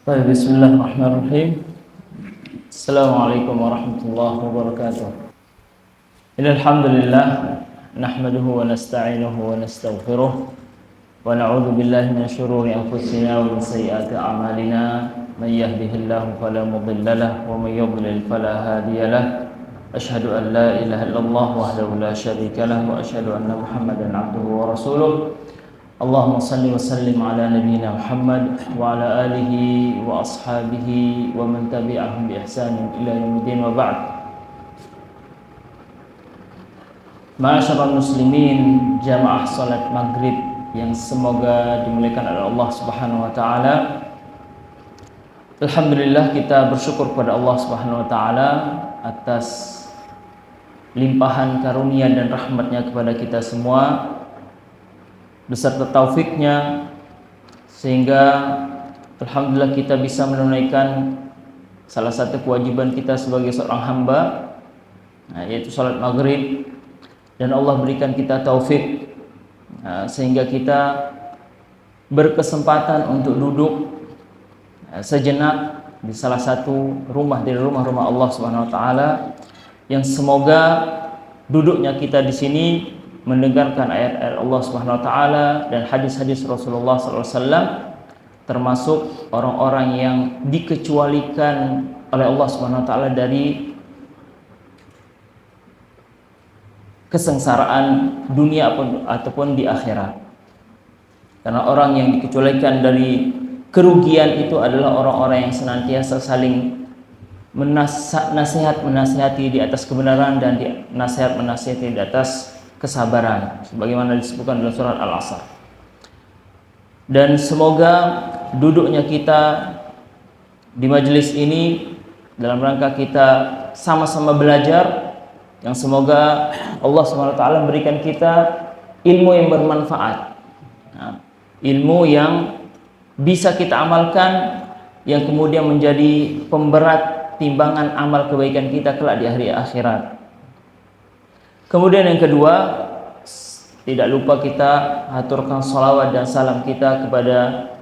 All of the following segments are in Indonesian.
Baik, bismillahirrahmanirrahim. Assalamualaikum warahmatullahi wabarakatuh. Innal hamdalillah nahmaduhu wa nasta'inuhu wa nastaghfiruh wa na'udzu billahi min shururi anfusina wa min sayyiati a'malina. May yahdihillahu fala mudilla lahu wa may yudlil fala hadiya lahu. Asyhadu an la ilaha illallah wahdahu la syarika lahu wa asyhadu anna Muhammadan 'abduhu wa rasuluh. Allahumma salli wa sallim ala nabiyyina Muhammad wa ala alihi wa ashabihi wa man tabi'ahum bi ihsanin ila yaumiddin wa ba'd. Ma'asyiral muslimin, jamaah salat maghrib yang semoga dimuliakan oleh Allah Subhanahu wa taala. Alhamdulillah, kita bersyukur kepada Allah Subhanahu wa taala atas limpahan karunia dan rahmatnya kepada kita semua, beserta taufiknya, sehingga alhamdulillah kita bisa menunaikan salah satu kewajiban kita sebagai seorang hamba, yaitu salat maghrib, dan Allah berikan kita taufik sehingga kita berkesempatan untuk duduk sejenak di salah satu rumah dari rumah-rumah Allah Subhanahu wa taala, yang semoga duduknya kita di sini mendengarkan ayat-ayat Allah Subhanahu wa taala dan hadis-hadis Rasulullah SAW, termasuk orang-orang yang dikecualikan oleh Allah Subhanahu wa taala dari kesengsaraan dunia ataupun di akhirat. Karena orang yang dikecualikan dari kerugian itu adalah orang-orang yang senantiasa saling menasihati di atas kebenaran dan menasihati di atas kesabaran, sebagaimana disebutkan dalam surat Al-Asr. Dan semoga duduknya kita di majelis ini dalam rangka kita sama-sama belajar, yang semoga Allah SWT memberikan kita ilmu yang bermanfaat, ilmu yang bisa kita amalkan, yang kemudian menjadi pemberat timbangan amal kebaikan kita kelak di hari akhirat. Kemudian yang kedua, tidak lupa kita aturkan salawat dan salam kita kepada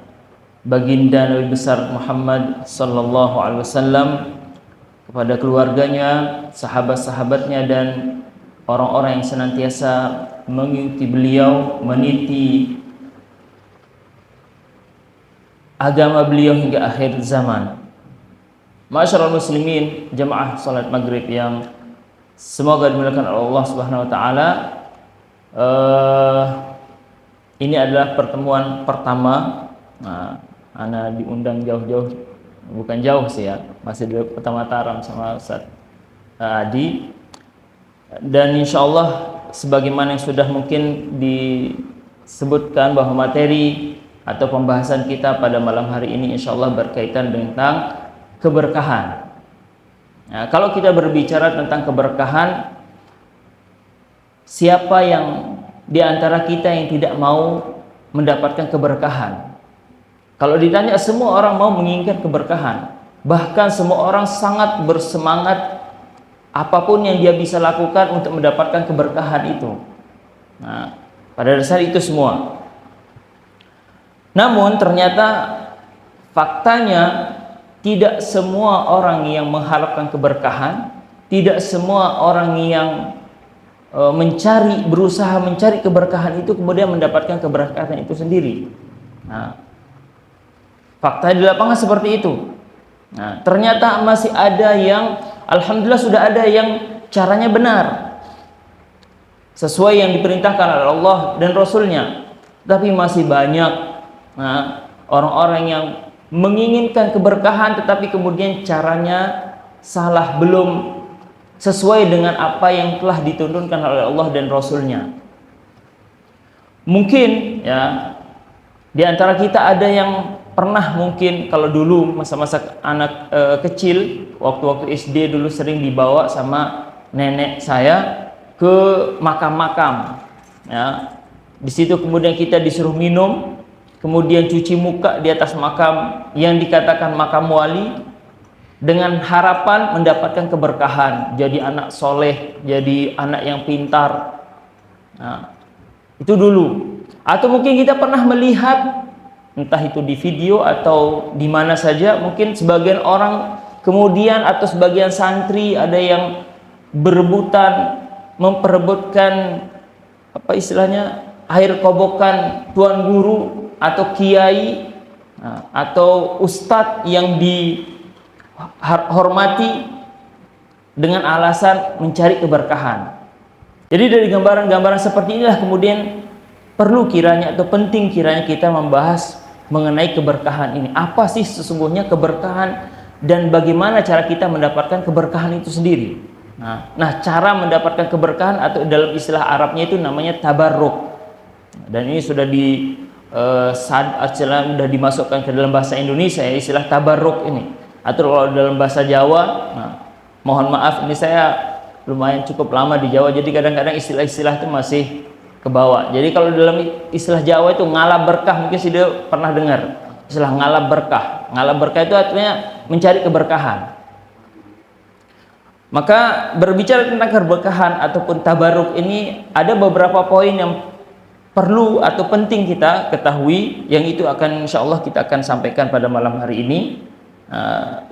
baginda Nabi besar Muhammad sallallahu alaihi wasallam, kepada keluarganya, sahabat-sahabatnya, dan orang-orang yang senantiasa mengikuti beliau, meniti agama beliau hingga akhir zaman. Ma'asyiral muslimin, jamaah salat maghrib yang semoga dimuliakan oleh Allah Subhanahu wa taala. Ini adalah pertemuan pertama. Ana diundang jauh-jauh, bukan jauh sih ya, masih di Kota Mataram sama Ustaz Adi. Dan insyaallah sebagaimana yang sudah mungkin disebutkan, bahwa materi atau pembahasan kita pada malam hari ini insyaallah berkaitan tentang keberkahan. Nah, kalau kita berbicara tentang keberkahan, siapa yang di antara kita yang tidak mau mendapatkan keberkahan? Kalau ditanya, semua orang mau menginginkan keberkahan. Bahkan semua orang sangat bersemangat apapun yang dia bisa lakukan untuk mendapatkan keberkahan itu. Nah, pada dasar itu semua. Namun ternyata faktanya, tidak semua orang yang mengharapkan keberkahan, tidak semua orang yang berusaha mencari keberkahan itu kemudian mendapatkan keberkahan itu sendiri. Nah, fakta di lapangan seperti itu. Nah, ternyata masih ada yang, alhamdulillah sudah ada yang caranya benar, sesuai yang diperintahkan oleh Allah dan Rasulnya. Tapi masih banyak orang-orang yang menginginkan keberkahan tetapi kemudian caranya salah, belum sesuai dengan apa yang telah diturunkan oleh Allah dan Rasulnya. Mungkin ya di antara kita ada yang pernah, mungkin kalau dulu masa-masa anak kecil, waktu-waktu SD dulu sering dibawa sama nenek saya ke makam-makam ya. Di situ kemudian kita disuruh minum, kemudian cuci muka di atas makam yang dikatakan makam wali, dengan harapan mendapatkan keberkahan, jadi anak soleh, jadi anak yang pintar. Nah, itu dulu. Atau mungkin kita pernah melihat entah itu di video atau di mana saja. Mungkin sebagian orang kemudian atau sebagian santri ada yang berebutan memperebutkan apa istilahnya air kobokan tuan guru atau kiai atau ustadz yang dihormati dengan alasan mencari keberkahan. Jadi dari gambaran-gambaran seperti inilah kemudian perlu kiranya atau penting kiranya kita membahas mengenai keberkahan ini. Apa sih sesungguhnya keberkahan dan bagaimana cara kita mendapatkan keberkahan itu sendiri? Nah, cara mendapatkan keberkahan atau dalam istilah Arabnya itu namanya tabarruk. Dan ini sudah sudah dimasukkan ke dalam bahasa Indonesia ya, istilah tabarruk ini. Atau kalau dalam bahasa Jawa, mohon maaf ini saya lumayan cukup lama di Jawa, jadi kadang-kadang istilah-istilah itu masih ke bawah. Jadi kalau dalam istilah Jawa itu ngalap berkah, mungkin sudah pernah dengar istilah ngalap berkah. Ngalap berkah itu artinya mencari keberkahan. Maka berbicara tentang keberkahan ataupun tabaruk ini ada beberapa poin yang perlu atau penting kita ketahui, yang itu akan insya Allah kita akan sampaikan pada malam hari ini.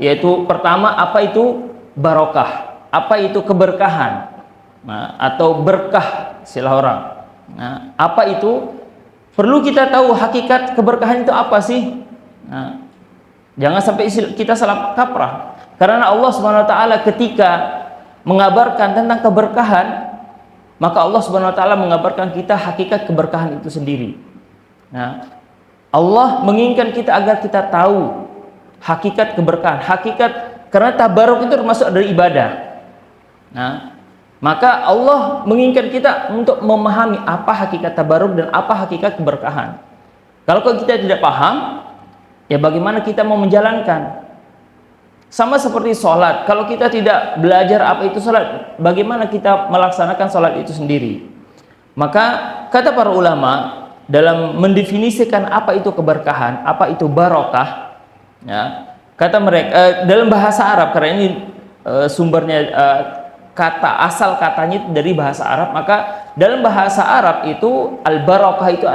Yaitu pertama, apa itu barokah, apa itu keberkahan, atau berkah istilah orang. Apa itu? Perlu kita tahu hakikat keberkahan itu apa sih. Jangan sampai kita salah kaprah. Karena Allah Subhanahu wa taala ketika mengabarkan tentang keberkahan, maka Allah Subhanahu wa taala mengabarkan kita hakikat keberkahan itu sendiri. Allah menginginkan kita agar kita tahu hakikat keberkahan, karena tabaruk itu termasuk dari ibadah. Maka Allah menginginkan kita untuk memahami apa hakikat tabaruk dan apa hakikat keberkahan. Kalau kita tidak paham, ya bagaimana kita mau menjalankan? Sama seperti sholat, kalau kita tidak belajar apa itu sholat, bagaimana kita melaksanakan sholat itu sendiri? Maka kata para ulama dalam mendefinisikan apa itu keberkahan, apa itu barokah, ya, kata mereka dalam bahasa Arab, karena ini sumbernya kata asal katanya itu dari bahasa Arab, maka dalam bahasa Arab itu al-barokah itu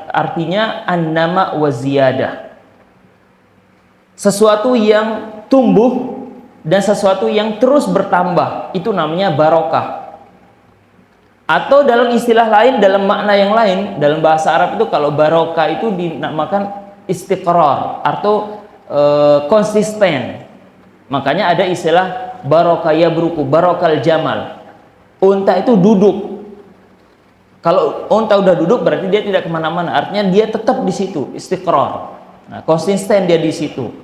artinya an-nama wa ziyadah, sesuatu yang tumbuh dan sesuatu yang terus bertambah, itu namanya barokah. Atau dalam istilah lain, dalam makna yang lain, dalam bahasa Arab itu kalau barokah itu dinamakan istiqrar atau konsisten. Makanya ada istilah barokah yabruku, barokal jamal. Unta itu duduk. Kalau unta udah duduk berarti dia tidak kemana-mana, artinya dia tetap di situ, istiqrar. Konsisten dia di situ.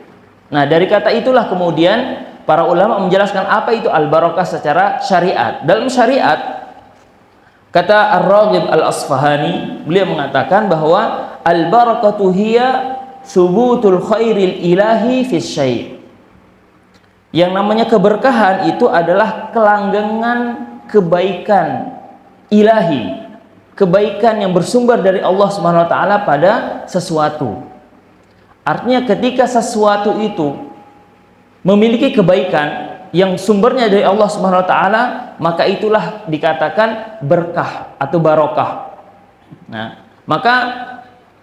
Nah, dari kata itulah kemudian para ulama menjelaskan apa itu al-barokah secara syariat. Dalam syariat, kata Ar-Raghib Al-Asfahani, beliau mengatakan bahwa al-barakatu hiya thubutul khairil ilahi fi syai'. Yang namanya keberkahan itu adalah kelanggengan kebaikan ilahi, kebaikan yang bersumber dari Allah Subhanahu wa taala pada sesuatu. Artinya ketika sesuatu itu memiliki kebaikan yang sumbernya dari Allah Subhanahu wa taala, maka itulah dikatakan berkah atau barokah. Maka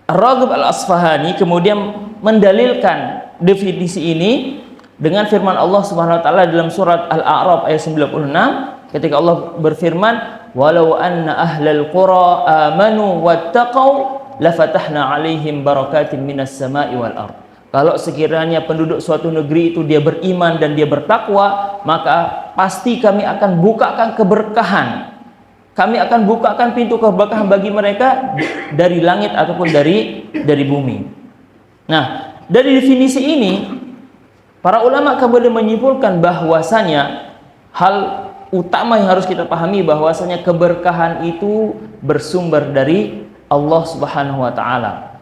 Ar-Raghib Al-Asfahani kemudian mendalilkan definisi ini dengan firman Allah Subhanahu wa taala dalam surat Al-A'raf ayat 96, ketika Allah berfirman, "Walau anna ahlal qura amanu wattaqau lafatahna alaihim barakatin minas sama'i wal ard." Kalau sekiranya penduduk suatu negeri itu dia beriman dan dia bertakwa, maka pasti kami akan bukakan keberkahan. Kami akan bukakan pintu keberkahan bagi mereka dari langit ataupun dari bumi. Nah, dari definisi ini para ulama kemudian menyimpulkan bahwasanya hal utama yang harus kita pahami bahwasanya keberkahan itu bersumber dari Allah Subhanahu wa taala.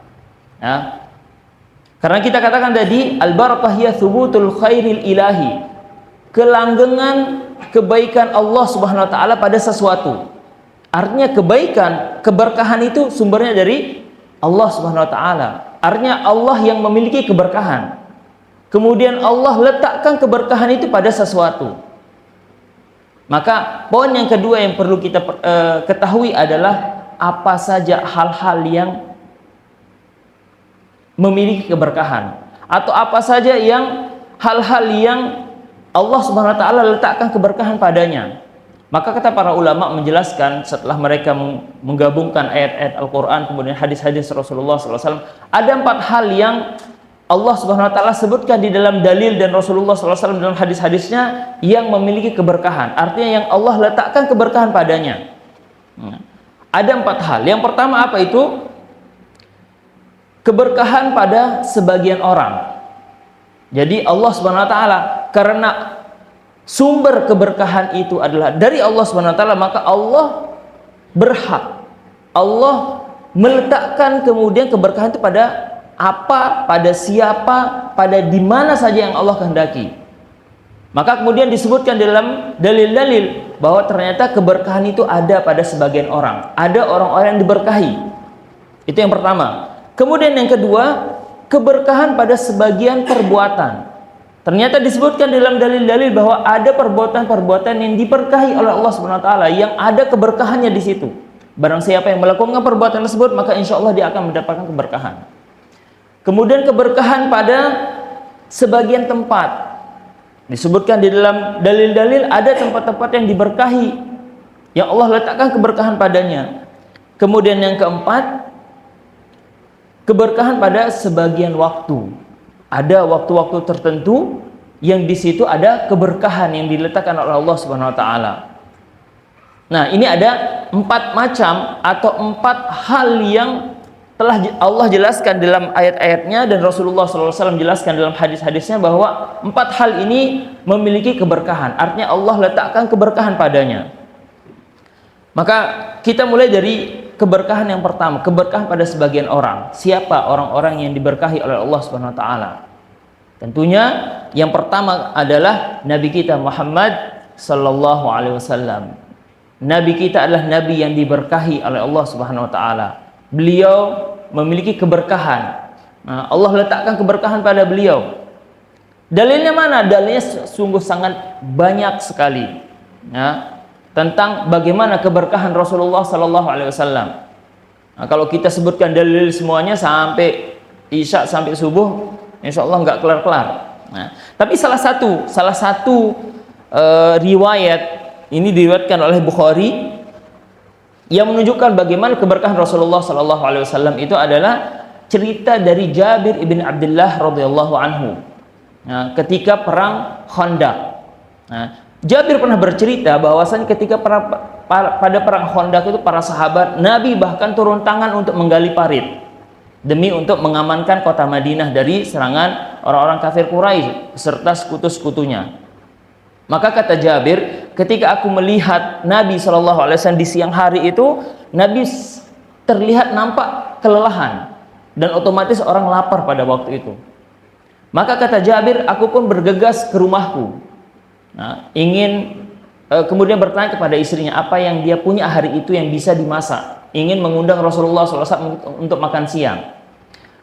Ya. Karena kita katakan tadi al-barakah hiya thubutul khairil ilahi. Kelanggengan kebaikan Allah Subhanahu wa taala pada sesuatu. Artinya kebaikan, keberkahan itu sumbernya dari Allah Subhanahu wa taala. Artinya Allah yang memiliki keberkahan. Kemudian Allah letakkan keberkahan itu pada sesuatu. Maka poin yang kedua yang perlu kita ketahui adalah apa saja hal-hal yang memiliki keberkahan, atau apa saja yang hal-hal yang Allah Subhanahu wa taala letakkan keberkahan padanya. Maka kata para ulama menjelaskan setelah mereka menggabungkan ayat-ayat Al-Quran kemudian hadis-hadis Rasulullah SAW, ada 4 hal yang Allah Subhanahu wa taala sebutkan di dalam dalil dan Rasulullah SAW dalam hadis-hadisnya yang memiliki keberkahan. Artinya yang Allah letakkan keberkahan padanya. Ada 4 hal. Yang pertama apa itu? Keberkahan pada sebagian orang. Jadi Allah Subhanahu wa taala karena sumber keberkahan itu adalah dari Allah Subhanahu wa taala, maka Allah berhak, Allah meletakkan kemudian keberkahan itu pada apa, pada siapa, pada di mana saja yang Allah kehendaki. Maka kemudian disebutkan dalam dalil-dalil bahwa ternyata keberkahan itu ada pada sebagian orang. Ada orang-orang yang diberkahi. Itu yang pertama. Kemudian yang kedua, keberkahan pada sebagian perbuatan. Ternyata disebutkan dalam dalil-dalil bahwa ada perbuatan-perbuatan yang diberkahi oleh Allah Subhanahu wa taala, yang ada keberkahannya di situ. Barang siapa yang melakukan perbuatan tersebut, maka insya Allah dia akan mendapatkan keberkahan. Kemudian keberkahan pada sebagian tempat. Disebutkan di dalam dalil-dalil ada tempat-tempat yang diberkahi, yang Allah letakkan keberkahan padanya. Kemudian yang keempat, keberkahan pada sebagian waktu. Ada waktu-waktu tertentu yang di situ ada keberkahan yang diletakkan oleh Allah Subhanahu wa taala. Nah, ini ada 4 macam atau 4 hal yang telah Allah jelaskan dalam ayat-ayatnya dan Rasulullah SAW jelaskan dalam hadis-hadisnya bahwa 4 hal ini memiliki keberkahan. Artinya Allah letakkan keberkahan padanya. Maka kita mulai dari keberkahan yang pertama, keberkahan pada sebagian orang. Siapa orang-orang yang diberkahi oleh Allah Subhanahu wa taala? Tentunya yang pertama adalah Nabi kita Muhammad sallallahu alaihi wasallam. Nabi kita adalah nabi yang diberkahi oleh Allah Subhanahu wa taala. Beliau memiliki keberkahan. Nah, Allah letakkan keberkahan pada beliau. Dalilnya mana? Dalilnya sungguh sangat banyak sekali. Ya, tentang bagaimana keberkahan Rasulullah sallallahu alaihi wasallam. Nah, kalau kita sebutkan dalil semuanya sampai Isya sampai subuh, insya Allah nggak kelar-kelar. Nah, tapi salah satu riwayat ini diriwayatkan oleh Bukhari yang menunjukkan bagaimana keberkahan Rasulullah sallallahu alaihi wasallam itu adalah cerita dari Jabir ibn Abdullah radhiyallahu anhu. Nah, ketika perang Khandaq. Nah, Jabir pernah bercerita bahwasanya ketika pada perang Khandaq itu para sahabat Nabi bahkan turun tangan untuk menggali parit demi untuk mengamankan kota Madinah dari serangan orang-orang kafir Quraisy serta sekutu-sekutunya. Maka kata Jabir, ketika aku melihat Nabi SAW di siang hari itu, Nabi terlihat nampak kelelahan dan otomatis orang lapar pada waktu itu. Maka kata Jabir, aku pun bergegas ke rumahku. Nah, ingin kemudian bertanya kepada istrinya apa yang dia punya hari itu yang bisa dimasak. Ingin mengundang Rasulullah SAW untuk makan siang.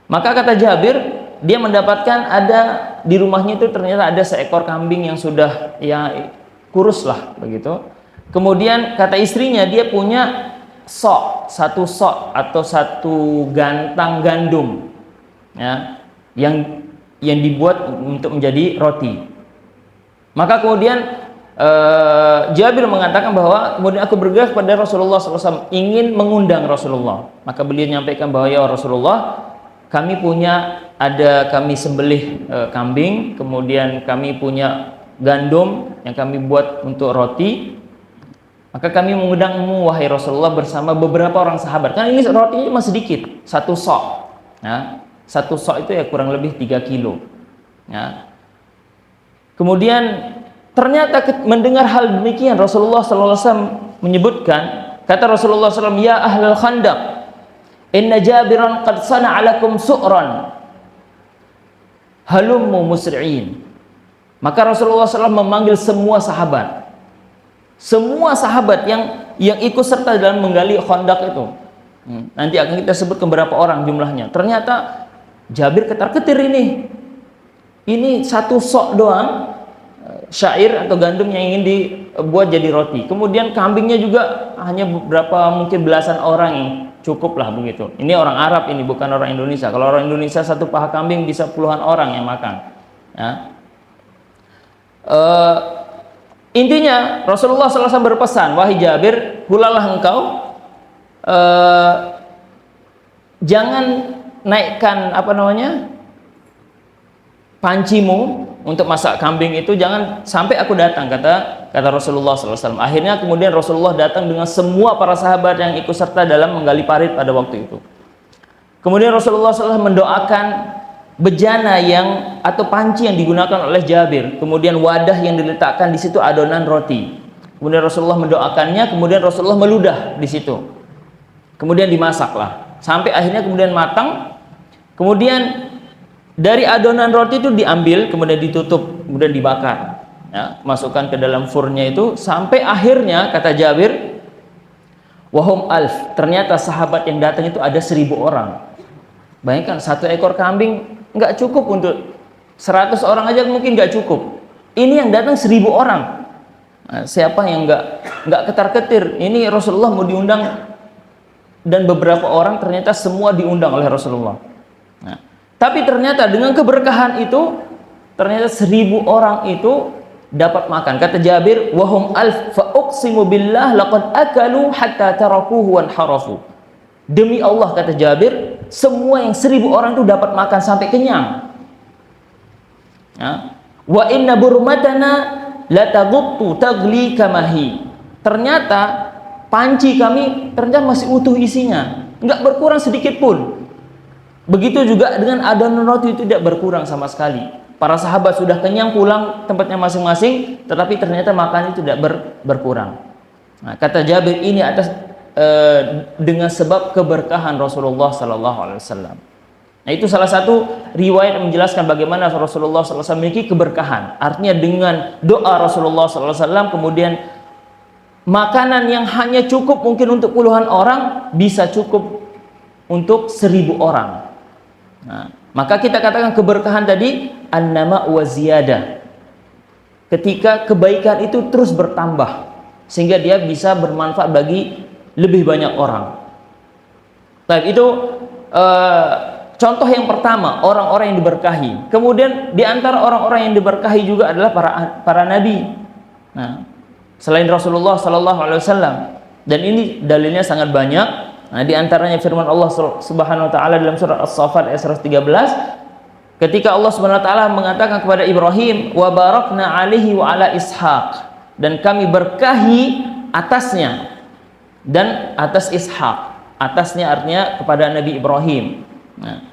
Maka kata Jabir, dia mendapatkan ada di rumahnya itu ternyata ada seekor kambing yang sudah ya kurus lah begitu. Kemudian kata istrinya dia punya satu sok atau satu gantang gandum ya yang dibuat untuk menjadi roti. Maka kemudian Jabir mengatakan bahwa kemudian aku bergegas kepada Rasulullah SAW ingin mengundang Rasulullah. Maka beliau menyampaikan bahwa ya Rasulullah, kami sembelih kambing, kemudian kami punya gandum yang kami buat untuk roti. Maka kami mengundangmu wahai Rasulullah bersama beberapa orang sahabat. Kan ini rotinya cuma sedikit, satu sok. Nah, satu sok itu ya kurang lebih 3 kilo. Ya. Kemudian ternyata mendengar hal demikian Rasulullah SAW menyebutkan, kata Rasulullah SAW, ya ahlal khandaq, inna Jabiran qad sana'alakum su'ran halummu musri'in. Maka Rasulullah SAW memanggil semua sahabat yang ikut serta dalam menggali Khandaq itu. Nanti akan kita sebutkan beberapa orang jumlahnya. Ternyata Jabir ketar-ketir ini satu sok doang syair atau gandum yang ingin dibuat jadi roti. Kemudian kambingnya juga hanya beberapa mungkin belasan orang cukuplah begitu. Ini orang Arab, ini bukan orang Indonesia. Kalau orang Indonesia satu paha kambing bisa puluhan orang yang makan. Ya. Intinya Rasulullah SAW berpesan, wahai Jabir, hulalah engkau, jangan naikkan pancimu untuk masak kambing itu, jangan sampai aku datang, kata Rasulullah SAW. Akhirnya kemudian Rasulullah datang dengan semua para sahabat yang ikut serta dalam menggali parit pada waktu itu. Kemudian Rasulullah SAW mendoakan bejana atau panci yang digunakan oleh Jabir, kemudian wadah yang diletakkan di situ adonan roti. Kemudian Rasulullah mendoakannya, kemudian Rasulullah meludah di situ. Kemudian dimasaklah sampai akhirnya kemudian matang. Kemudian dari adonan roti itu diambil, kemudian ditutup, kemudian dibakar. Ya, masukkan ke dalam furnya itu sampai akhirnya, kata Jabir, wahum alf, ternyata sahabat yang datang itu ada 1000 orang. Bayangkan, satu ekor kambing nggak cukup untuk 100 orang aja, mungkin nggak cukup. Ini yang datang 1000 orang. Nah, siapa yang nggak ketar-ketir? Ini Rasulullah mau diundang, dan beberapa orang ternyata semua diundang oleh Rasulullah. Nah, tapi ternyata dengan keberkahan itu, ternyata 1000 orang itu dapat makan. Kata Jabir, wahum alf fa uqsimu billah laqad akalu hatta tarakuhu wan harafu. Demi Allah, kata Jabir, semua yang 1000 orang itu dapat makan sampai kenyang. Ya. Wa inna burmatana la taghuttu tagli kamahi. Ternyata panci kami ternyata masih utuh isinya, enggak berkurang sedikit pun. Begitu juga dengan adonan roti itu tidak berkurang sama sekali. Para sahabat sudah kenyang pulang tempatnya masing-masing, tetapi ternyata makan itu tidak berkurang. Nah, kata Jabir, ini dengan sebab keberkahan Rasulullah Sallallahu Alaihi Wasallam. Nah, itu salah satu riwayat yang menjelaskan bagaimana Rasulullah Sallallahu Alaihi Wasallam memiliki keberkahan. Artinya dengan doa Rasulullah Sallallahu Alaihi Wasallam, kemudian makanan yang hanya cukup mungkin untuk puluhan orang bisa cukup untuk 1000 orang. Nah, maka kita katakan keberkahan tadi annama wa ziyadah. Ketika kebaikan itu terus bertambah sehingga dia bisa bermanfaat bagi lebih banyak orang. Baik, itu contoh yang pertama, orang-orang yang diberkahi. Kemudian di antara orang-orang yang diberkahi juga adalah para nabi. Nah, selain Rasulullah Sallallahu Alaihi Wasallam, dan ini dalilnya sangat banyak. Nah, di antaranya firman Allah Subhanahu wa taala dalam surah As-Saffat ayat 113, ketika Allah Subhanahu wa taala mengatakan kepada Ibrahim, wa barakna alaihi wa ala Ishaq, dan kami berkahi atasnya dan atas Ishaq. Atasnya artinya kepada Nabi Ibrahim. Nah,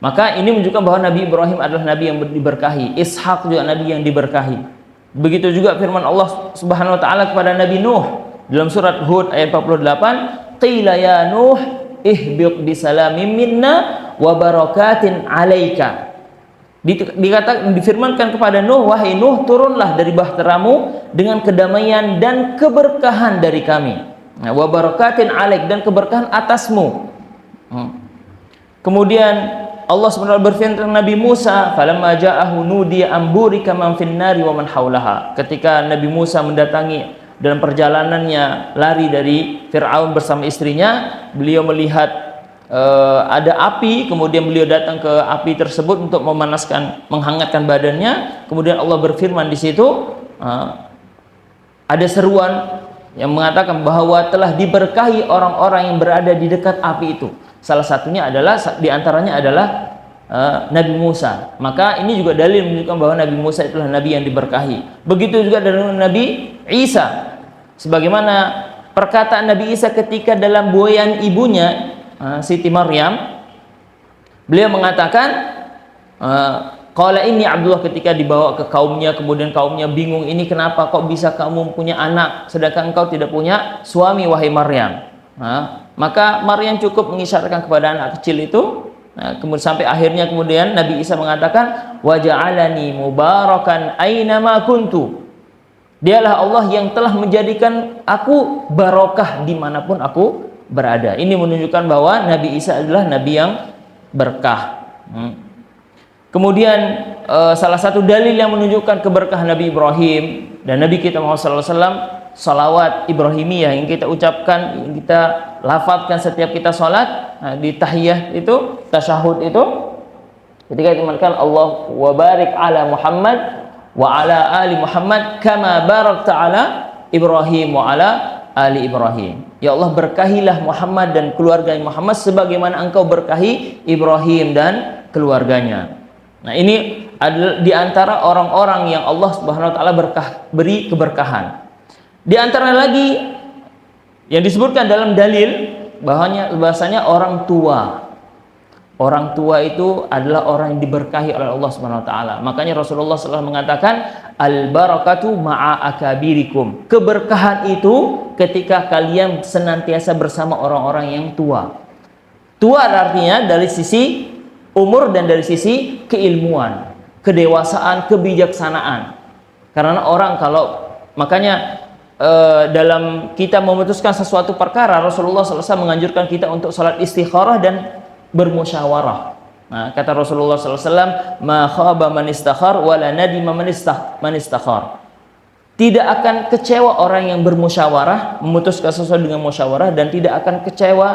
maka ini menunjukkan bahwa Nabi Ibrahim adalah nabi yang diberkahi, Ishaq juga nabi yang diberkahi. Begitu juga firman Allah Subhanahu wa taala kepada Nabi Nuh dalam surat Hud ayat 48, qila ya Nuh ihbiq bisalamin minna wa barakatin alaika. Difirmankan kepada Nuh, wahai Nuh, turunlah dari bahteramu dengan kedamaian dan keberkahan dari kami. Nah, wa barakatin alaik, dan keberkahan atasmu. Kemudian Allah SWT berfirman tentang Nabi Musa, falamma ja'ahu nudiya amburika man fin nari wa man haulaha. Ketika Nabi Musa mendatangi dalam perjalanannya lari dari Fir'aun bersama istrinya, beliau melihat ada api, kemudian beliau datang ke api tersebut untuk menghangatkan badannya. Kemudian Allah berfirman di situ, ada seruan yang mengatakan bahwa telah diberkahi orang-orang yang berada di dekat api itu. Salah satunya adalah, diantaranya adalah Nabi Musa. Maka ini juga dalil menunjukkan bahwa Nabi Musa itulah nabi yang diberkahi. Begitu juga dengan Nabi Isa. Sebagaimana perkataan Nabi Isa ketika dalam buayan ibunya, Siti Maryam, beliau mengatakan, qala inni Abdullah, ketika dibawa ke kaumnya, kemudian kaumnya bingung, ini kenapa kok bisa kamu punya anak sedangkan engkau tidak punya suami, wahai Maryam. Maka Maryam cukup mengisyaratkan kepada anak kecil itu. Kemudian sampai akhirnya kemudian Nabi Isa mengatakan, wa ja'alani mubarakan ainama kuntu. Dialah Allah yang telah menjadikan aku barokah dimanapun aku berada. Ini menunjukkan bahwa Nabi Isa adalah nabi yang berkah. Kemudian salah satu dalil yang menunjukkan keberkahan Nabi Ibrahim dan Nabi kita Muhammad SAW, salawat Ibrahimiyah yang kita ucapkan, yang kita lafadzkan setiap kita sholat. Nah, di tahiyah itu, tasyahud itu, ketika dimankan Allah wa barik ala Muhammad wa ala ali Muhammad kama barakta ala Ibrahim wa ala ali Ibrahim. Ya Allah, berkahilah Muhammad dan keluarga Muhammad sebagaimana engkau berkahi Ibrahim dan keluarganya. Nah, ini adalah di antara orang-orang yang Allah Subhanahu wa taala beri keberkahan. Di antara lagi yang disebutkan dalam dalil bahwasanya orang tua. Orang tua itu adalah orang yang diberkahi oleh Allah Subhanahu wa taala. Makanya Rasulullah SAW mengatakan al-barakatu ma'a akabirikum. Keberkahan itu ketika kalian senantiasa bersama orang-orang yang tua. Tua artinya dari sisi umur dan dari sisi keilmuan, kedewasaan, kebijaksanaan. Karena orang makanya dalam kita memutuskan sesuatu perkara, Rasulullah SAW menganjurkan kita untuk salat istikharah dan bermusyawarah. Nah, kata Rasulullah SAW, ma khaba man istakhar wa la nadima man istakhar. Tidak akan kecewa orang yang bermusyawarah, memutuskan sesuatu dengan musyawarah, dan tidak akan kecewa,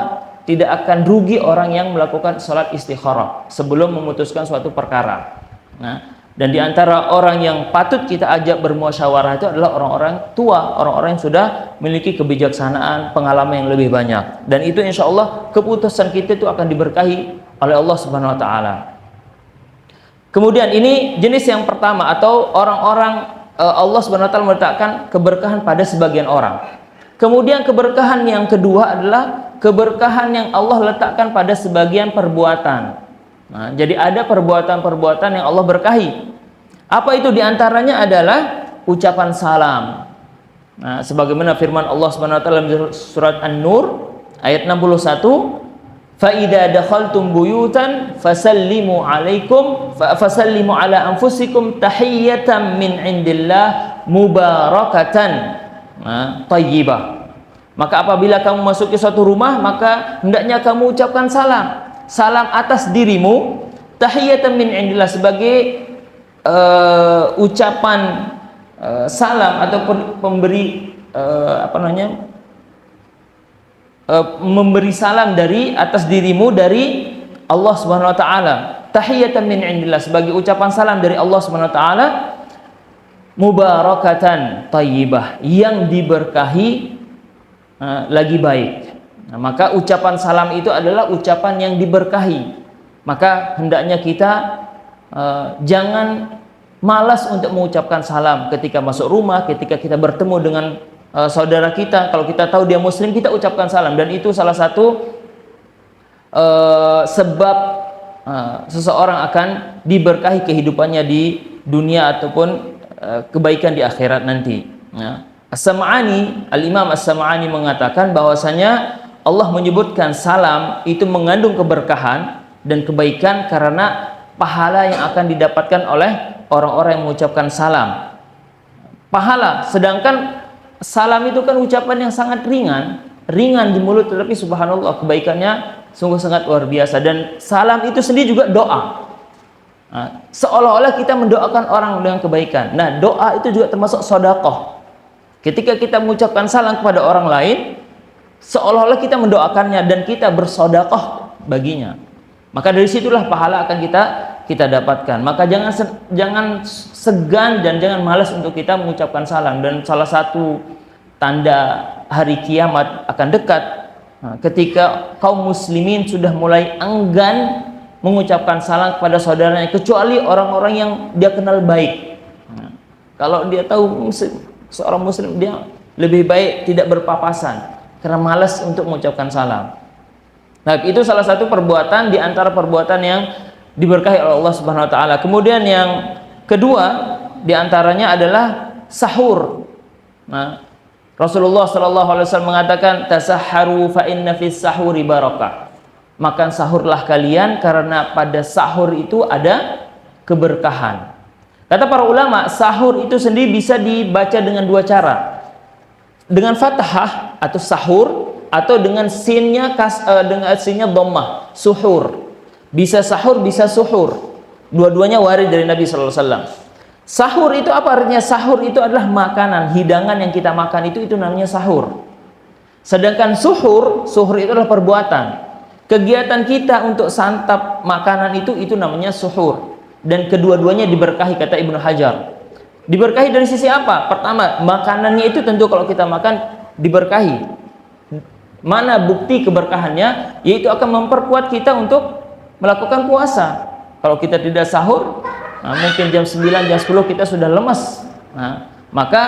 tidak akan rugi orang yang melakukan salat istikharah sebelum memutuskan suatu perkara. Nah, dan di antara orang yang patut kita ajak bermusyawarah itu adalah orang-orang tua, orang-orang yang sudah memiliki kebijaksanaan, pengalaman yang lebih banyak. Dan itu insya Allah keputusan kita itu akan diberkahi oleh Allah Subhanahu wa taala. Kemudian ini jenis yang pertama, atau orang-orang Allah Subhanahu wa taala meletakkan keberkahan pada sebagian orang. Kemudian keberkahan yang kedua adalah keberkahan yang Allah letakkan pada sebagian perbuatan. Nah, jadi ada perbuatan-perbuatan yang Allah berkahi. Apa itu? Diantaranya adalah ucapan salam. Nah, sebagaimana firman Allah Subhanahu wa taala dalam surat An-Nur ayat 61, fa idza dakhaltum buyutan fasallimu ala anfusikum tahiyatan min indillah mubarakatan thayyibah. Maka apabila kamu masuki suatu rumah, maka hendaknya kamu ucapkan salam. Salam atas dirimu, tahiyatan min indillah, sebagai ucapan salam atau pemberi memberi salam dari atas dirimu dari Allah Subhanahu wa taala. Tahiyatan min indillah, sebagai ucapan salam dari Allah Subhanahu wa taala, mubarakatan thayyibah, yang diberkahi lagi baik. Nah, maka ucapan salam itu adalah ucapan yang diberkahi. Maka hendaknya kita jangan malas untuk mengucapkan salam ketika masuk rumah, ketika kita bertemu dengan saudara kita. Kalau kita tahu dia muslim, kita ucapkan salam. Dan itu salah satu sebab seseorang akan diberkahi kehidupannya di dunia ataupun kebaikan di akhirat nanti. As-Sam'ani, Al-Imam As-Sam'ani mengatakan bahwasanya Allah menyebutkan salam itu mengandung keberkahan dan kebaikan karena pahala yang akan didapatkan oleh orang-orang yang mengucapkan salam. Pahala, sedangkan salam itu kan ucapan yang sangat ringan di mulut, tetapi subhanallah kebaikannya sungguh sangat luar biasa. Dan salam itu sendiri juga doa. Nah, seolah-olah kita mendoakan orang dengan kebaikan. Nah, doa itu juga termasuk sedekah. Ketika kita mengucapkan salam kepada orang lain, seolah-olah kita mendoakannya dan kita bersedekah baginya. Maka dari situlah pahala akan kita dapatkan. Maka jangan segan dan jangan malas untuk kita mengucapkan salam. Dan salah satu tanda hari kiamat akan dekat, ketika kaum muslimin sudah mulai enggan mengucapkan salam kepada saudaranya, kecuali orang-orang yang dia kenal baik. Kalau dia tahu seorang muslim, dia lebih baik tidak berpapasan karena malas untuk mengucapkan salam. Nah, itu salah satu perbuatan di antara perbuatan yang diberkahi oleh Allah Subhanahu wa taala. Kemudian yang kedua di antaranya adalah sahur. Nah, Rasulullah sallallahu alaihi wasallam mengatakan, tasahharu fa inna fis sahuri barakah. Makan sahurlah kalian karena pada sahur itu ada keberkahan. Kata para ulama, sahur itu sendiri bisa dibaca dengan dua cara. Dengan fathah atau sahur, atau dengan sinnya dhammah, suhur. Bisa sahur, bisa suhur. Dua-duanya warid dari Nabi sallallahu alaihi wasallam. Sahur itu apa artinya? Sahur itu adalah makanan, hidangan yang kita makan itu namanya sahur. Sedangkan suhur itu adalah perbuatan. Kegiatan kita untuk santap makanan itu namanya suhur. Dan kedua-duanya diberkahi, kata Ibnu Hajar. Diberkahi dari sisi apa? Pertama, makanannya itu tentu kalau kita makan diberkahi. Mana bukti keberkahannya? Yaitu akan memperkuat kita untuk melakukan puasa. Kalau kita tidak sahur, mungkin jam 9, jam 10 kita sudah lemas. Maka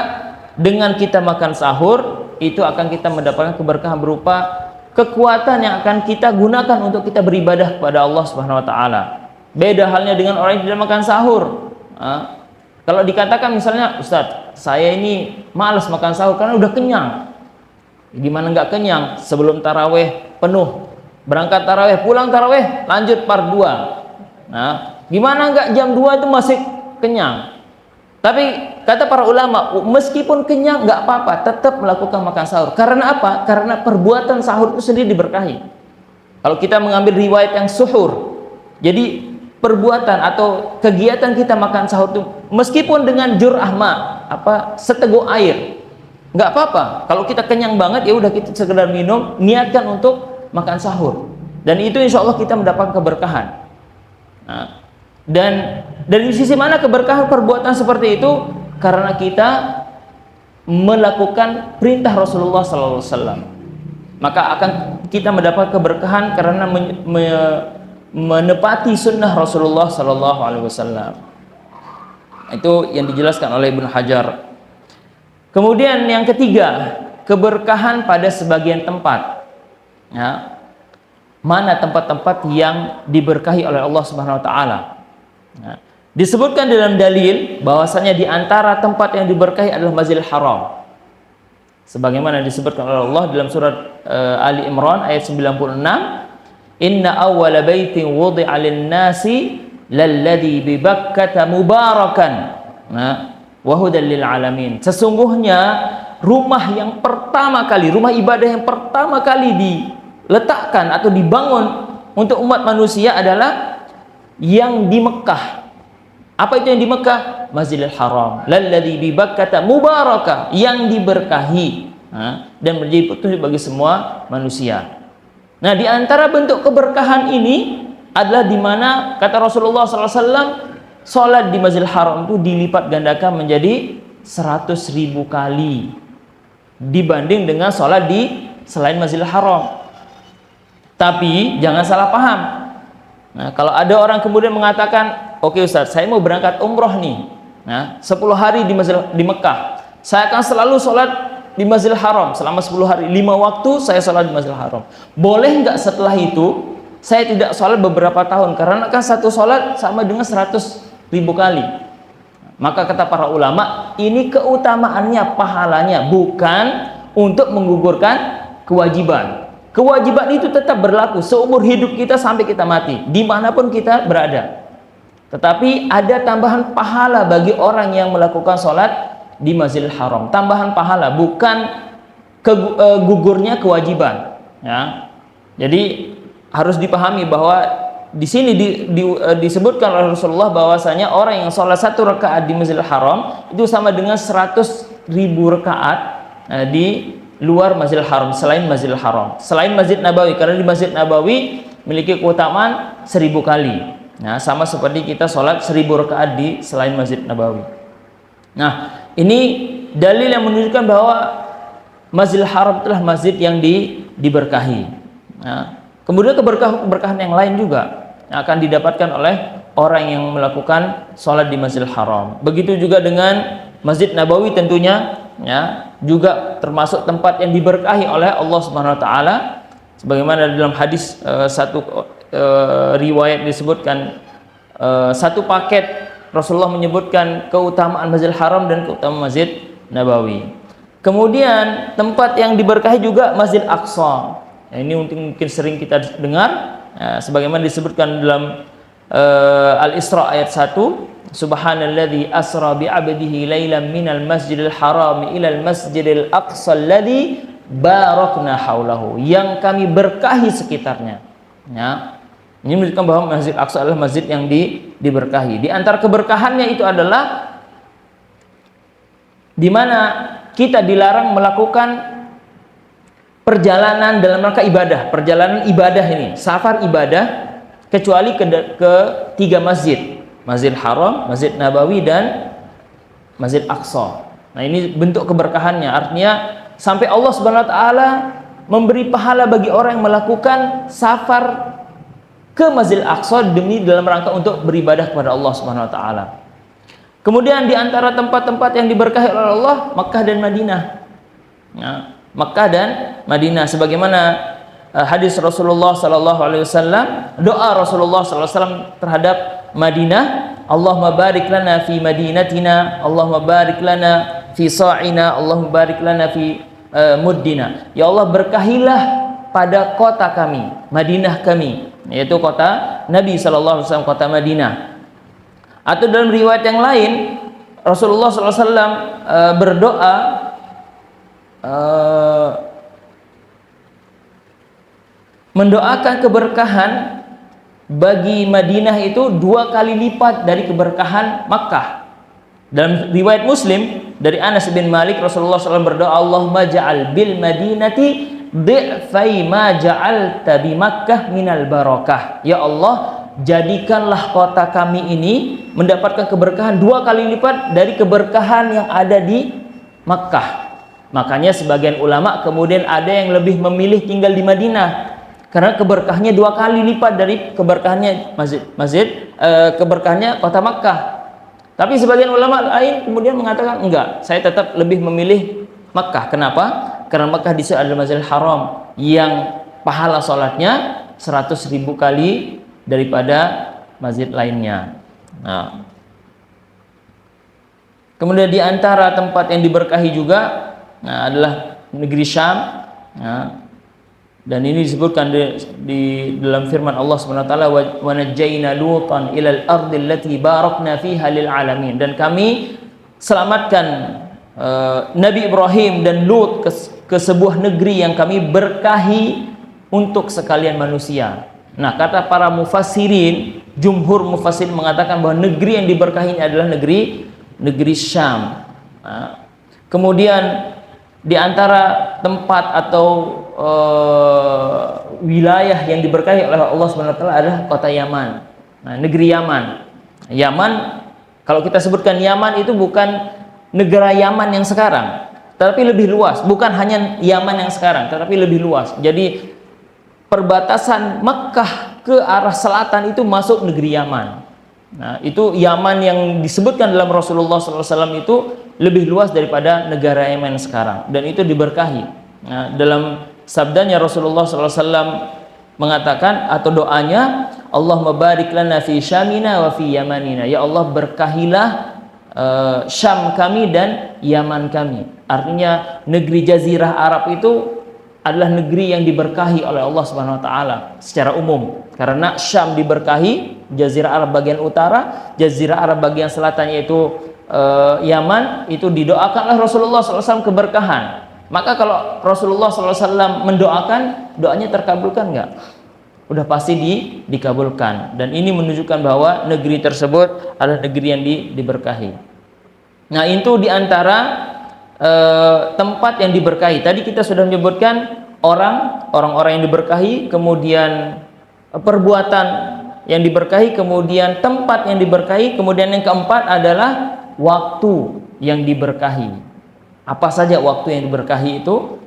dengan kita makan sahur, itu akan kita mendapatkan keberkahan berupa kekuatan yang akan kita gunakan untuk kita beribadah kepada Allah Subhanahu wa taala. Beda halnya dengan orang yang tidak makan sahur. Kalau dikatakan misalnya, Ustadz, saya ini malas makan sahur karena udah kenyang. Gimana nggak kenyang? Sebelum taraweh penuh, berangkat taraweh, pulang taraweh, lanjut part 2. Gimana nggak jam 2 itu masih kenyang? Tapi kata para ulama, meskipun kenyang nggak apa-apa, tetap melakukan makan sahur. Karena apa? Karena perbuatan sahur itu sendiri diberkahi. Kalau kita mengambil riwayat yang suhur, jadi perbuatan atau kegiatan kita makan sahur itu meskipun dengan jur'ah seteguk air, nggak apa-apa. Kalau kita kenyang banget, ya udah kita sekedar minum, niatkan untuk makan sahur. Dan itu insya Allah kita mendapat keberkahan. Dan dari sisi mana keberkahan perbuatan seperti itu? Karena kita melakukan perintah Rasulullah SAW, maka akan kita mendapat keberkahan karena menepati sunnah Rasulullah SAW. Itu yang dijelaskan oleh Ibnu Hajar. Kemudian yang ketiga, keberkahan pada sebagian tempat. Mana tempat-tempat yang diberkahi oleh Allah Subhanahu wa taala? Disebutkan dalam dalil bahwasanya di antara tempat yang diberkahi adalah Masjidil Haram. Sebagaimana disebutkan oleh Allah dalam surat Ali Imran ayat 96, "Inna awwala baitin wudi'a lin-nasi lalladzi bi Bakkah mubarakan wa hudan lil alamin." Sesungguhnya rumah yang pertama kali, rumah ibadah yang pertama kali diletakkan atau dibangun untuk umat manusia adalah yang di Mekah. Apa itu yang di Mekah? Masjidil Haram, lalladzi bi Bakkah mubarakah, yang diberkahi dan menjadi petunjuk bagi semua manusia. Nah, di antara bentuk keberkahan ini adalah di mana kata Rasulullah SAW, salat di Masjidil Haram itu dilipat gandakan menjadi 100.000 kali dibanding dengan salat di selain Masjidil Haram. Tapi jangan salah paham. Nah, kalau ada orang kemudian mengatakan, oke Ustaz, saya mau berangkat umroh nih, 10 hari di Mekah, saya akan selalu sholat di Masjidil Haram selama 10 hari, 5 waktu saya sholat di Masjidil Haram. Boleh nggak setelah itu saya tidak sholat beberapa tahun? Karena kan satu sholat sama dengan 100.000 kali. Maka kata para ulama, ini keutamaannya, pahalanya, bukan untuk menggugurkan kewajiban. Kewajiban itu tetap berlaku seumur hidup kita sampai kita mati, dimanapun kita berada. Tetapi ada tambahan pahala bagi orang yang melakukan sholat di Masjidil Haram. Tambahan pahala, bukan gugurnya kewajiban. Jadi harus dipahami bahwa di sini disebutkan oleh Rasulullah bahwasanya orang yang sholat 1 rakaat di Masjidil Haram itu sama dengan 100.000 rakaat di luar Masjidil Haram, selain Masjidil Haram, selain Masjid Nabawi, karena di Masjid Nabawi memiliki keutamaan 1000 kali. Sama seperti kita sholat 1000 rakaat di selain Masjid Nabawi. Nah, ini dalil yang menunjukkan bahwa Masjidil Haram adalah masjid yang diberkahi. Kemudian keberkahan yang lain juga yang akan didapatkan oleh orang yang melakukan sholat di Masjidil Haram. Begitu juga dengan Masjid Nabawi tentunya, juga termasuk tempat yang diberkahi oleh Allah Subhanahu wa taala, sebagaimana dalam hadis satu riwayat disebutkan, satu paket Rasulullah menyebutkan keutamaan Masjidil Haram dan keutamaan Masjid Nabawi. Kemudian tempat yang diberkahi juga Masjid Aqsa. Ini mungkin sering kita dengar, sebagaimana disebutkan dalam Al-Isra ayat 1, Subhanalladzi asra bi 'abdihi lailan minal masjidil haram ilal masjidil aqsa alladzi barakna haulahu, yang kami berkahi sekitarnya. Ini menunjukkan bahwa Masjid Aqsa adalah masjid yang diberkahi. Di antara keberkahannya itu adalah di mana kita dilarang melakukan perjalanan dalam rangka ibadah, perjalanan ibadah ini, safar ibadah, kecuali ke tiga masjid, Masjid Haram, Masjid Nabawi, dan Masjid Aqsa. Nah, ini bentuk keberkahannya, artinya sampai Allah Subhanahu wa taala memberi pahala bagi orang yang melakukan safar ke Masjid Aqsa demi dalam rangka untuk beribadah kepada Allah Subhanahu wa taala. Kemudian di antara tempat-tempat yang diberkahi oleh Allah, Makkah dan Madinah. Nah, Makkah dan Madinah, sebagaimana hadis Rasulullah sallallahu alaihi wasallam, doa Rasulullah sallallahu alaihi wasallam terhadap Madinah, Allahumma barik lana fi madinatina, Allahumma barik lana fi sa'ina, Allahumma barik lana fi muddina. Ya Allah, berkahilah pada kota kami, Madinah kami, yaitu kota Nabi sallallahu alaihi wasallam, kota Madinah. Atau dalam riwayat yang lain, Rasulullah sallallahu alaihi wasallam berdoa mendoakan keberkahan bagi Madinah itu 2 kali lipat dari keberkahan Makkah. Dalam riwayat Muslim dari Anas bin Malik, Rasulullah SAW berdoa, Allahumma ja'al bil madinati dhi'fai ma ja'alta bi Makkah minal barakah. Ya Allah, jadikanlah kota kami ini mendapatkan keberkahan 2 kali lipat dari keberkahan yang ada di Makkah. Makanya sebagian ulama kemudian ada yang lebih memilih tinggal di Madinah karena keberkahnya 2 kali lipat dari keberkahannya keberkahannya kota Makkah. Tapi sebagian ulama lain kemudian mengatakan enggak, saya tetap lebih memilih Makkah. Kenapa? Karena Makkah di situ adalah Masjidil Haram yang pahala sholatnya 100.000 kali daripada masjid lainnya. Nah, kemudian di antara tempat yang diberkahi juga adalah negeri Syam. Dan ini disebutkan di dalam firman Allah Subhanahu wa taala, wa najjayna lutan ilal ardi allati barakna fiha lil alamin, dan kami selamatkan Nabi Ibrahim dan Lut ke sebuah negeri yang kami berkahi untuk sekalian manusia. Nah, kata para mufassirin, jumhur mufassirin mengatakan bahwa negeri yang diberkahi ini adalah negeri Syam. Kemudian di antara tempat atau wilayah yang diberkahi oleh Allah Subhanahu wa taala adalah kota Yaman. Nah, negeri Yaman. Yaman, kalau kita sebutkan Yaman itu bukan negara Yaman yang sekarang, tetapi lebih luas. Bukan hanya Yaman yang sekarang, tetapi lebih luas. Jadi perbatasan Mekkah ke arah selatan itu masuk negeri Yaman. Nah, itu Yaman yang disebutkan dalam Rasulullah SAW itu lebih luas daripada negara Yaman sekarang, dan itu diberkahi. Nah, dalam sabdanya Rasulullah SAW mengatakan atau doanya, Allahumma barik lana fi syamina wa fi yamanina. Ya Allah, berkahilah Syam kami dan Yaman kami. Artinya negeri Jazirah Arab itu adalah negeri yang diberkahi oleh Allah Subhanahu wa taala secara umum. Karena Syam diberkahi, Jazirah Arab bagian utara, Jazirah Arab bagian selatan yaitu Yaman, itu didoakanlah Rasulullah SAW keberkahan. Maka kalau Rasulullah SAW mendoakan, doanya terkabulkan enggak? Udah pasti dikabulkan. Dan ini menunjukkan bahwa negeri tersebut adalah negeri yang diberkahi. Nah, itu diantara tempat yang diberkahi. Tadi kita sudah menyebutkan orang-orang yang diberkahi, kemudian perbuatan yang diberkahi, kemudian tempat yang diberkahi, kemudian yang keempat adalah waktu yang diberkahi. Apa saja waktu yang diberkahi itu?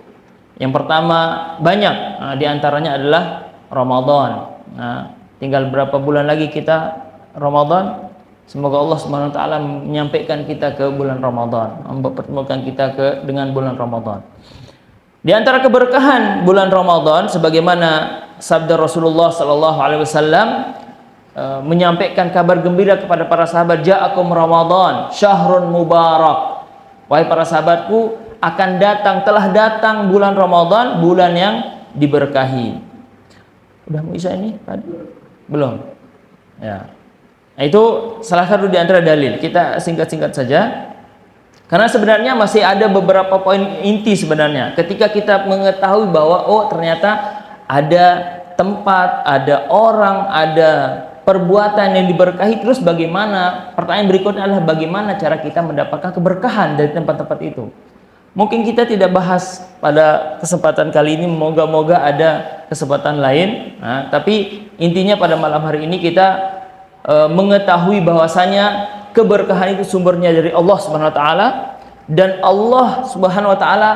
Yang pertama banyak, di antaranya adalah Ramadan. Nah, tinggal berapa bulan lagi kita Ramadan. Semoga Allah Subhanahu wa taala menyampaikan kita ke bulan Ramadan, mempertemukan kita dengan bulan Ramadan. Di antara keberkahan bulan Ramadan, sebagaimana sabda Rasulullah sallallahu alaihi wasallam menyampaikan kabar gembira kepada para sahabat, ja'akum Ramadan syahrun mubarak. Wahai para sahabatku, telah datang bulan Ramadan, bulan yang diberkahi. Udah mau isya ini tadi? Belum. Ya. Nah, itu salah satu di antara dalil. Kita singkat-singkat saja. Karena sebenarnya masih ada beberapa poin inti sebenarnya. Ketika kita mengetahui bahwa ternyata ada tempat, ada orang, ada perbuatan yang diberkahi, terus bagaimana? Pertanyaan berikutnya adalah bagaimana cara kita mendapatkan keberkahan dari tempat-tempat itu. Mungkin kita tidak bahas pada kesempatan kali ini, moga-moga ada kesempatan lain. Nah, tapi intinya pada malam hari ini kita mengetahui bahwasanya keberkahan itu sumbernya dari Allah Subhanahu wa taala, dan Allah Subhanahu wa taala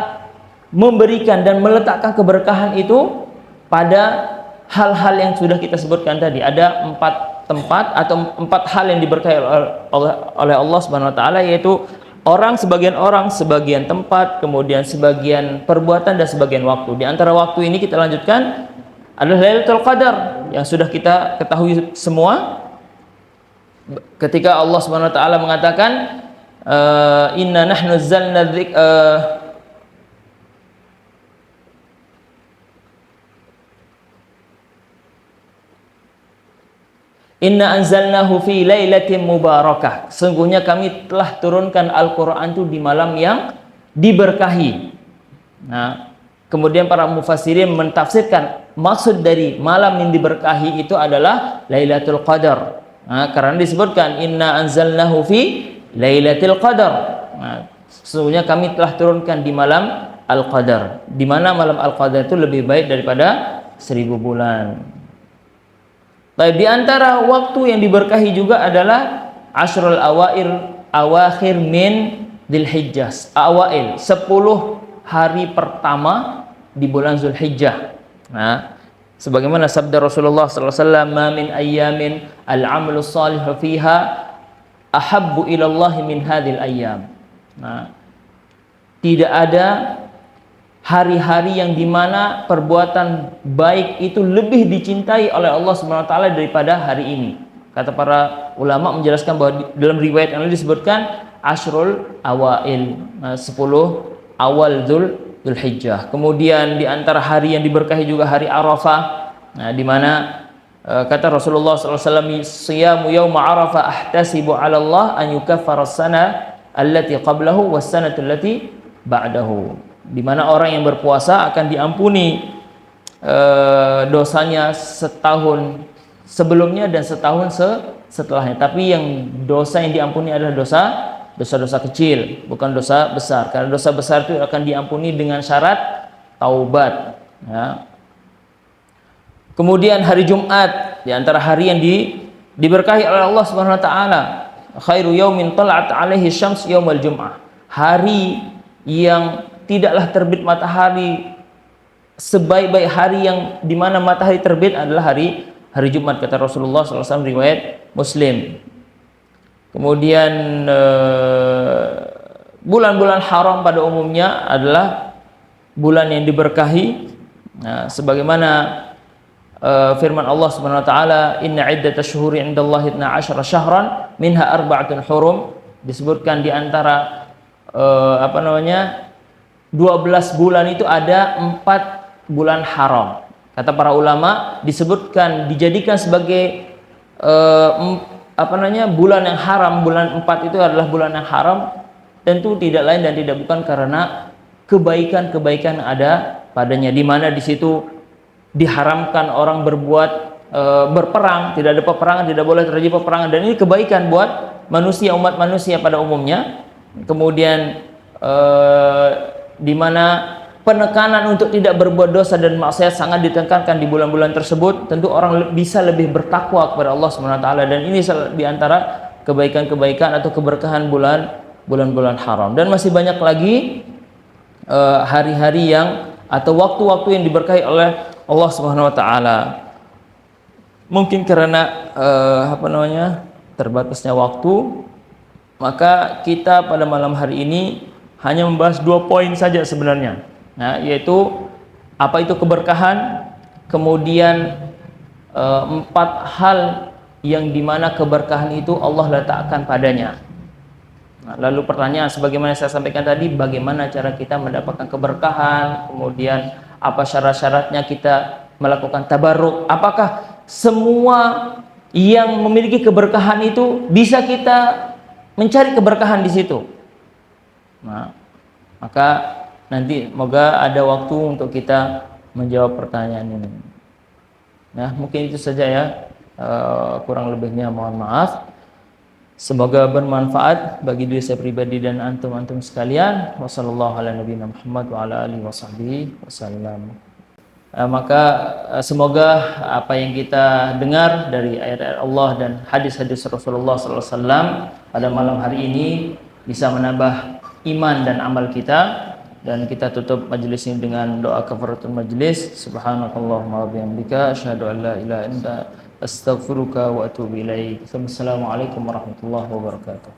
memberikan dan meletakkan keberkahan itu pada hal-hal yang sudah kita sebutkan tadi. Ada 4 tempat atau 4 hal yang diberkahi oleh Allah Subhanahu wa taala, yaitu sebagian orang, sebagian tempat, kemudian sebagian perbuatan dan sebagian waktu. Di antara waktu ini kita lanjutkan adalah Lailatul Qadar yang sudah kita ketahui semua. Ketika Allah Subhanahu wa taala mengatakan inna nahnu nazzalna Inna anzalnahu fi lailatin mubarakah. Sungguhnya kami telah turunkan Al-Qur'an itu di malam yang diberkahi. Nah, kemudian para mufassirin mentafsirkan maksud dari malam yang diberkahi itu adalah Lailatul Qadar. Nah, karena disebutkan inna anzalnahu fi lailatul qadar. Nah, sesungguhnya kami telah turunkan di malam Al-Qadar. Di mana malam Al-Qadar itu lebih baik daripada 1000 bulan. Baik, di antara waktu yang diberkahi juga adalah Ashrul Awakhir min Dzulhijjah. Awail 10 hari pertama di bulan Zulhijjah. Nah, sebagaimana sabda Rasulullah sallallahu alaihi wasallam, "Ma min ayyamin al-'amalu shalihu fiha ahabbu ila Allah min hadhil ayyam." Nah, tidak ada hari-hari yang dimana perbuatan baik itu lebih dicintai oleh Allah Subhanahu wa taala daripada hari ini. Kata para ulama menjelaskan bahwa dalam riwayat yang lain disebutkan Ashrul Awail, 10 awal Dzulhijjah. Kemudian di antara hari yang diberkahi juga hari Arafah. Nah, di mana kata Rasulullah sallallahu alaihi wasallam, "Siyamu yauma Arafah ahtasibu 'ala Allah an yukaffara as-sana allati qablahu was-sanatu allati ba'dahu." Di mana orang yang berpuasa akan diampuni dosanya setahun sebelumnya dan setahun setelahnya. Tapi yang dosa yang diampuni adalah dosa-dosa kecil, bukan dosa besar. Karena dosa besar itu akan diampuni dengan syarat taubat. Ya. Kemudian hari Jumat, di antara hari yang diberkahi oleh Allah Subhanahu wa taala, khairu yaumin tala'at 'alaihi syams yaumul jum'ah. Hari yang tidaklah terbit matahari sebaik-baik hari yang dimana matahari terbit adalah hari Jumat, kata Rasulullah SAW, riwayat Muslim. Kemudian bulan-bulan haram pada umumnya adalah bulan yang diberkahi. Nah, sebagaimana firman Allah Subhanahu wa taala, "Inna 'iddatash syuhuri 'indallahi 12 syahran minha arba'atun hurum." Disebutkan di antara 12 bulan itu ada 4 bulan haram. Kata para ulama, dijadikan sebagai bulan yang haram. Bulan 4 itu adalah bulan yang haram, tentu tidak lain dan tidak bukan karena kebaikan-kebaikan ada padanya, di mana di situ diharamkan orang berperang, tidak ada peperangan, tidak boleh terjadi peperangan, dan ini kebaikan buat umat manusia pada umumnya. Kemudian di mana penekanan untuk tidak berbuat dosa dan maksiat sangat ditekankan di bulan-bulan tersebut. Tentu orang bisa lebih bertakwa kepada Allah Subhanahu wa taala, dan ini di antara kebaikan-kebaikan atau keberkahan bulan-bulan haram. Dan masih banyak lagi hari-hari atau waktu-waktu yang diberkahi oleh Allah Subhanahu wa taala. Mungkin karena terbatasnya waktu, maka kita pada malam hari ini hanya membahas 2 poin saja sebenarnya. Nah, yaitu apa itu keberkahan, kemudian 4 hal yang dimana keberkahan itu Allah letakkan padanya. Nah, lalu pertanyaan sebagaimana saya sampaikan tadi, bagaimana cara kita mendapatkan keberkahan, kemudian apa syarat-syaratnya kita melakukan tabarruk, apakah semua yang memiliki keberkahan itu bisa kita mencari keberkahan di situ. Nah, maka nanti semoga ada waktu untuk kita menjawab pertanyaan ini. Nah, mungkin itu saja ya. Kurang lebihnya mohon maaf. Semoga bermanfaat bagi diri saya pribadi dan antum-antum sekalian. Wassallallahu ala nabiyina Muhammad wa ala alihi wasallam. Maka semoga apa yang kita dengar dari ayat-ayat Allah dan hadis-hadis Rasulullah SAW pada malam hari ini bisa menambah iman dan amal kita. Dan kita tutup majelis ini dengan doa kafaratul majelis. Subhanakallahumma wa bihamdika asyhadu an la ilaha illa anta astaghfiruka wa atubu ilaik. Assalamualaikum warahmatullahi wabarakatuh.